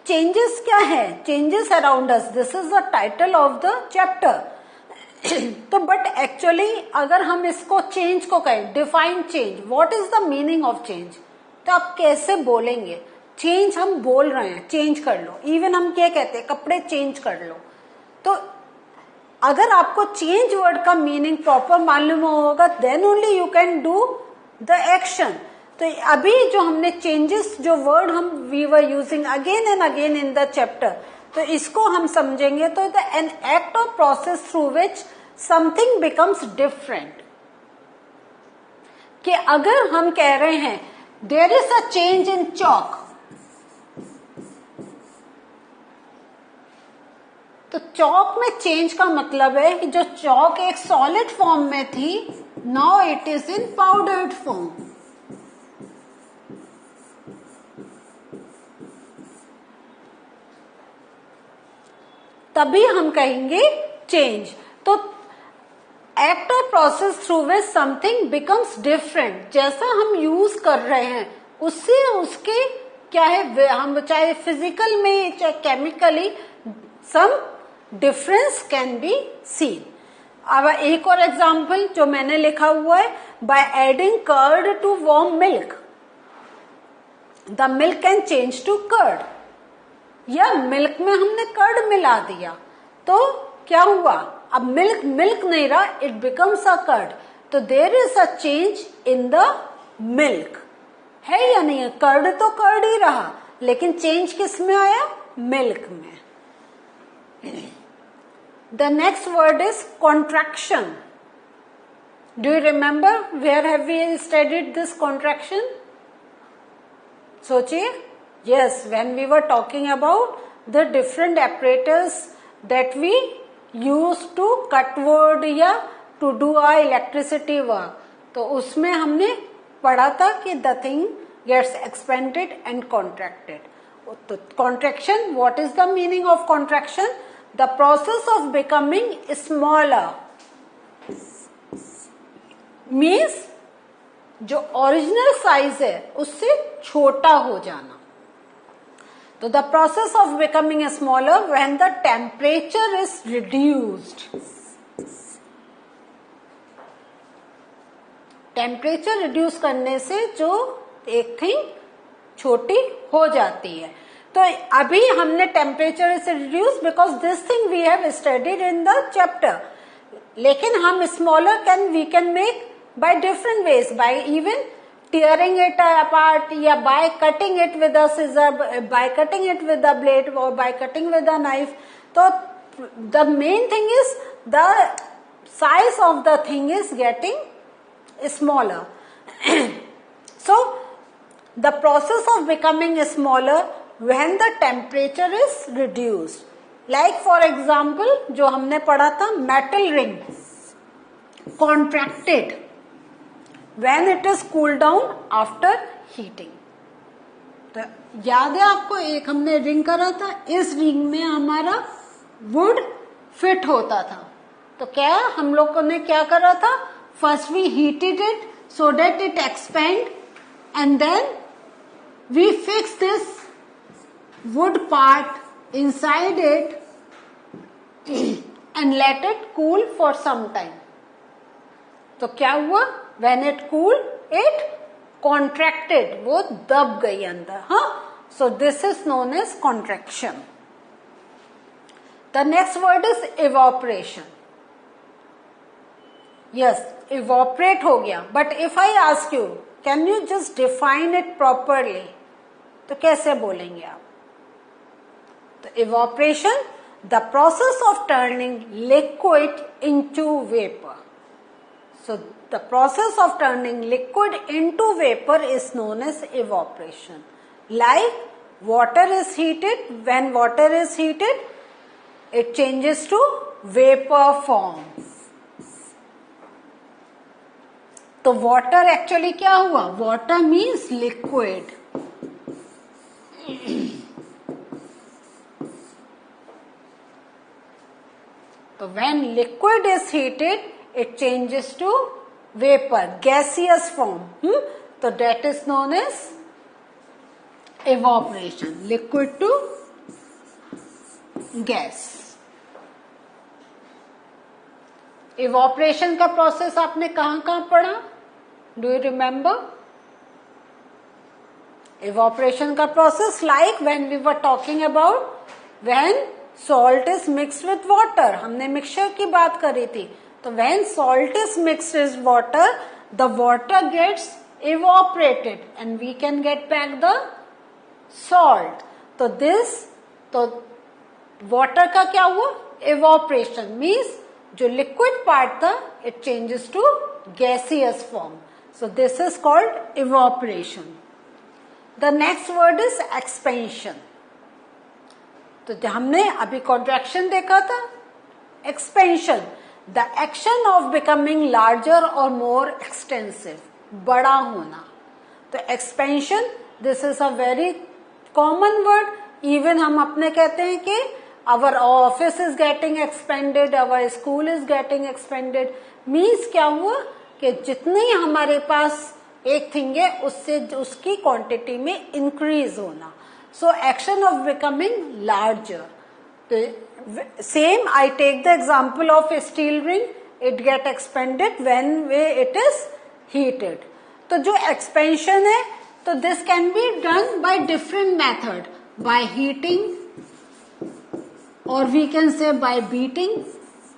Changes क्या है, changes around us, this is the title of the chapter. तो but actually अगर हम इसको चेंज को कहें, define change, what is the meaning of change, तो आप कैसे बोलेंगे? चेंज हम बोल रहे हैं, चेंज कर लो, इवन हम क्या कहते हैं, कपड़े चेंज कर लो। तो अगर आपको चेंज वर्ड का मीनिंग प्रॉपर मालूम होगा, then only you can do the action. तो अभी जो हमने चेंजेस, जो वर्ड हम we were using again and again in the chapter, तो इसको हम समझेंगे तो the an act of process through which something becomes different. कि अगर हम कह रहे हैं there is a change in chalk, तो चॉक में चेंज का मतलब है कि जो चॉक एक सॉलिड फॉर्म में थी, now it is in powdered form. तभी हम कहेंगे चेंज। तो एक्ट और process through which something becomes different, जैसा हम यूज कर रहे हैं उससे उसके क्या है, हम चाहे फिजिकल में चाहे chemically, some difference can be seen. अब एक और एग्जाम्पल जो मैंने लिखा हुआ है, by adding curd to warm milk the milk can change to curd. या मिल्क में हमने कर्ड मिला दिया तो क्या हुआ, अब मिल्क मिल्क नहीं रहा, इट बिकम्स अ कर्ड। तो there is a change in the milk, है या नहीं है? कर्ड तो कर्ड ही रहा, लेकिन चेंज किस में आया, मिल्क में। The next word is contraction. Do you remember where have we studied this contraction? सोचिए। Yes, when we were talking about the different apparatus that we use to cut wood या to do our electricity work, तो उसमें हमने पढ़ा था कि the thing gets expanded and contracted. तो contraction, what is the meaning of contraction? The process of becoming smaller means जो original size है उससे छोटा हो जाना। तो the process of becoming smaller when the temperature is reduced. Temperature reduce करने से जो एक थिंग छोटी हो जाती है। तो अभी हमने temperature is reduce because this thing we have studied in the chapter, लेकिन हम smaller we can make by different ways, by even tearing it apart या by cutting it with a scissor, by cutting it with a blade or by cutting with a knife. So the main thing is the size of the thing is getting smaller. So the process of becoming smaller when the temperature is reduced. Like for example जो हमने पढ़ा था metal ring contracted when it is cooled down after heating. तो याद है आपको, एक हमने रिंग करा था, इस रिंग में हमारा वुड फिट होता था। तो क्या हम लोगों ने क्या करा था, first we heated it so that it expand and then we fix this wood part inside it and let it cool for some time. तो क्या हुआ, when it cooled, it contracted, वो दब गई अंदर। हाँ, so this is known as contraction. The next word is evaporation. Yes, evaporate हो गया, but if I ask you, can you just define it properly? तो कैसे बोलेंगे आप? तो evaporation, the process of turning liquid into vapor. So the process of turning liquid into vapor is known as evaporation. Like water is heated, when water is heated, it changes to vapor form. तो water actually क्या हुआ? Water means liquid. तो when liquid is heated, it changes to vapor, gaseous form. So that is known as evaporation. Liquid to gas. Evaporation का process आपने कहां कहां पढ़ा? Do you remember? Evaporation का process like when we were talking about when salt is mixed with water, हमने mixture की बात करी थी। तो when salt is mixed with water, the water gets evaporated and we can get back the salt. तो water का क्या हुआ? इवोपरेशन मीन्स जो लिक्विड पार्ट था it changes to gaseous form. So this is called evaporation. The next word is expansion. तो हमने अभी contraction देखा था, expansion the action of becoming larger और मोर एक्सटेंसिव, बड़ा होना। तो expansion this is a very common word. Even हम अपने कहते हैं कि our office is getting expanded, our school is getting expanded. Means क्या हुआ कि जितनी हमारे पास एक थिंग है उससे उसकी क्वांटिटी में इंक्रीज होना। So action of becoming larger. Same I take the example of steel ring, it get expanded when way it is heated. तो जो एक्सपेंशन है तो this can be done by different method, by heating और we can say by beating.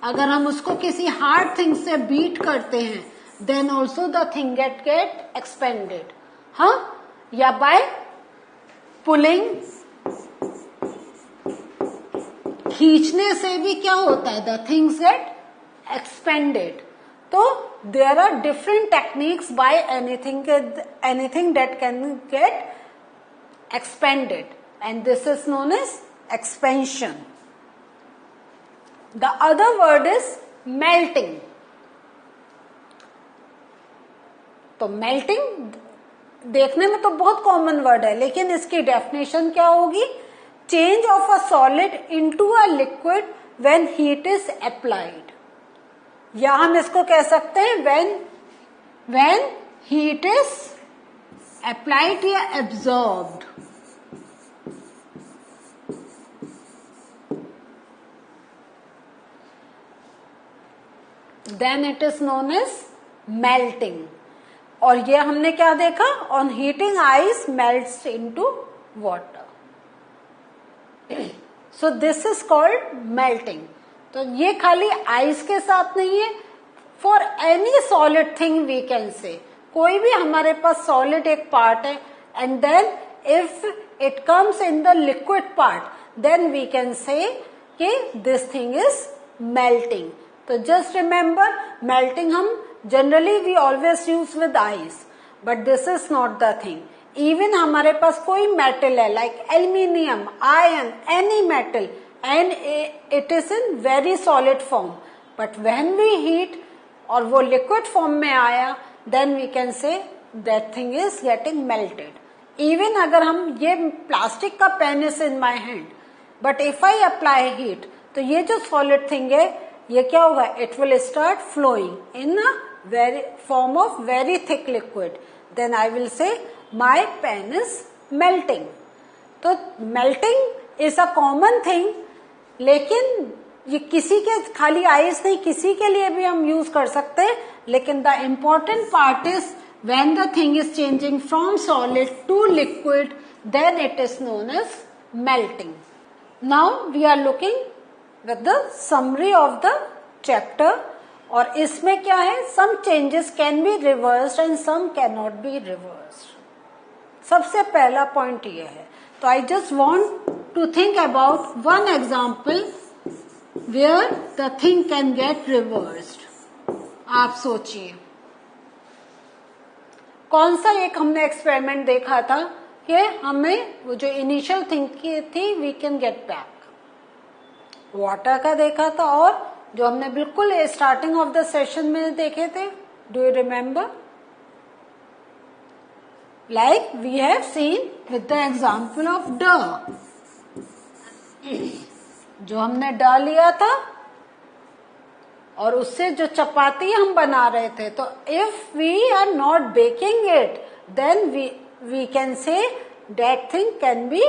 अगर हम उसको किसी hard thing से बीट करते हैं then also the thing get expanded, हाँ, या by pulling, खींचने से भी क्या होता है? the things get expanded. तो there are different techniques by anything that can get expanded and this is known as expansion. The other word is melting. तो मेल्टिंग देखने में तो बहुत कॉमन वर्ड है, लेकिन इसकी डेफिनेशन क्या होगी? Change of a solid into a liquid when heat is applied, या हम इसको कह सकते हैं व्हेन हीट इज अप्लाइड या absorbed. Then it is known as melting. और ये हमने क्या देखा? On heating ice melts into water. So this is called melting. तो ये खाली आइस के साथ नहीं है, for any solid thing we can say, कोई भी हमारे पास सॉलिड एक पार्ट है and then if it comes in the liquid part then we can say कि दिस थिंग इज मेल्टिंग। तो जस्ट रिमेंबर, मेल्टिंग हम generally we always use with ice, but this is not the thing. Even हमारे पास कोई metal है like aluminium, iron, any metal and it is in very solid form, but when we heat और वो liquid form में आया then we can say that thing is getting melted. Even अगर हम ये प्लास्टिक का pen is in my hand but if I apply heat, तो ये जो सॉलिड थिंग है ये क्या होगा? It will start flowing in a very form of very thick liquid, then I will say my pen is melting. तो melting is a common thing, लेकिन ये किसी के खाली आइस नहीं, किसी के लिए भी हम यूज कर सकते हैं, लेकिन the important part is when the thing is changing from solid to liquid, then it is known as melting. Now we are looking with the summary of the chapter. और इसमें क्या है? Some changes can be reversed and some can not be reversed. सबसे पहला point ये है। तो I just want to think about one example where the thing can get reversed. आप सोचिए कौन सा एक हमने एक्सपेरिमेंट देखा था कि हमें वो जो इनिशियल थिंग की थी we can get back, water का देखा था, और जो हमने बिल्कुल स्टार्टिंग ऑफ द सेशन में देखे थे, do you remember? Like we have seen with the example of dough, जो हमने ड लिया था और उससे जो चपाती हम बना रहे थे, तो if we are not baking it then we can say that thing can be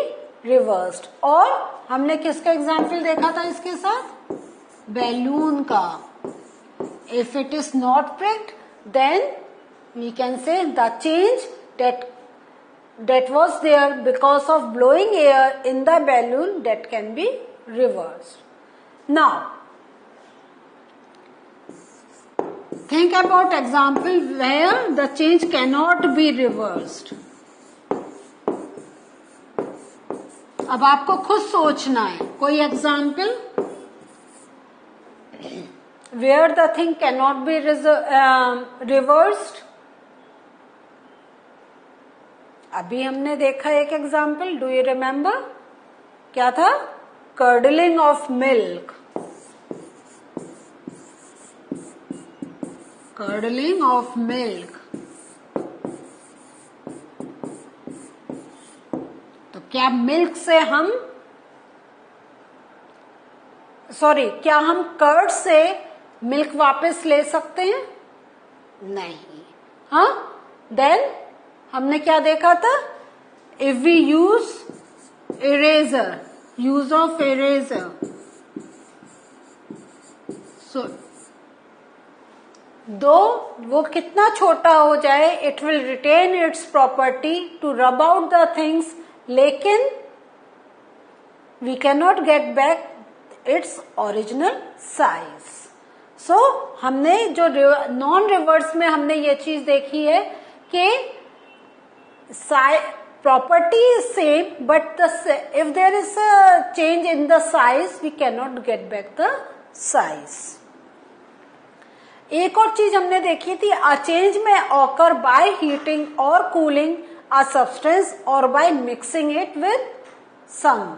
reversed, और हमने किसका एग्जाम्पल देखा था इसके साथ? बैलून का. If it is not pricked, then we can say the change that was there because of blowing air in the balloon, that can be reversed. Now, think about example where the change cannot be reversed. अब आपको खुद सोचना है कोई example where the thing cannot be reversed. अभी हमने देखा एक एग्जाम्पल, डू यू रिमेम्बर? क्या था? Curdling of milk. Curdling of milk. तो क्या मिल्क से क्या हम कर्ड से मिल्क वापस ले सकते हैं? नहीं. हाँ, देन हमने क्या देखा था? If we use eraser, use of eraser, so दो वो कितना छोटा हो जाए, it will retain its property to rub out the things, लेकिन we can not get back its original size. So हमने जो नॉन रिवर्स में हमने ये चीज देखी है कि property is same, but if there is a change in the size we can not get back the size. एक और चीज हमने देखी थी, अ चेंज में ऑकर बाय हीटिंग और कूलिंग अ सब्सटेंस और by mixing it with some.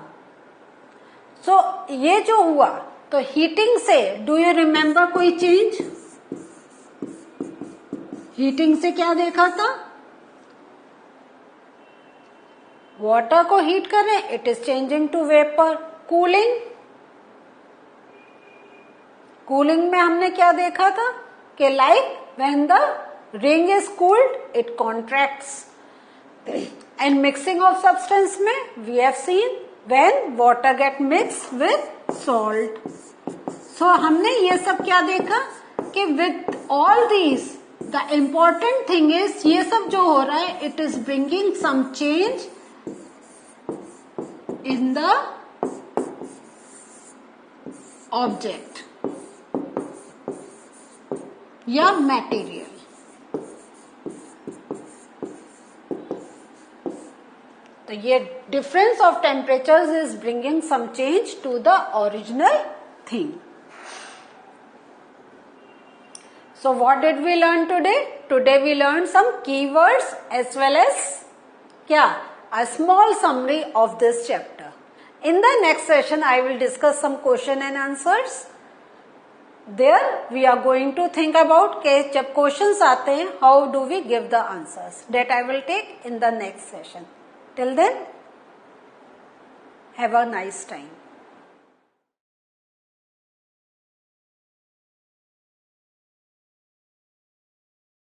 So ये जो हुआ, तो हीटिंग से डू यू रिमेम्बर कोई चेंज? हीटिंग से क्या देखा था? वाटर को हीट कर रहे हैं, it is changing to vapour. Cooling में हमने क्या देखा था कि like when the ring is cooled it contracts. And mixing of substance में we have seen when water get mix with salt. So हमने ये सब क्या देखा कि with all these the important thing is ये सब जो हो रहा है, it is bringing some change in the object या मटेरियल. तो ये difference of temperatures is bringing some change to the original thing. So what did we learn today? Today we learned some keywords as well as a small summary of this chapter. In the next session I will discuss some question and answers. There we are going to think about कि जब questions आते हैं how do we give the answers. That I will take in the next session. Till then, have a nice time.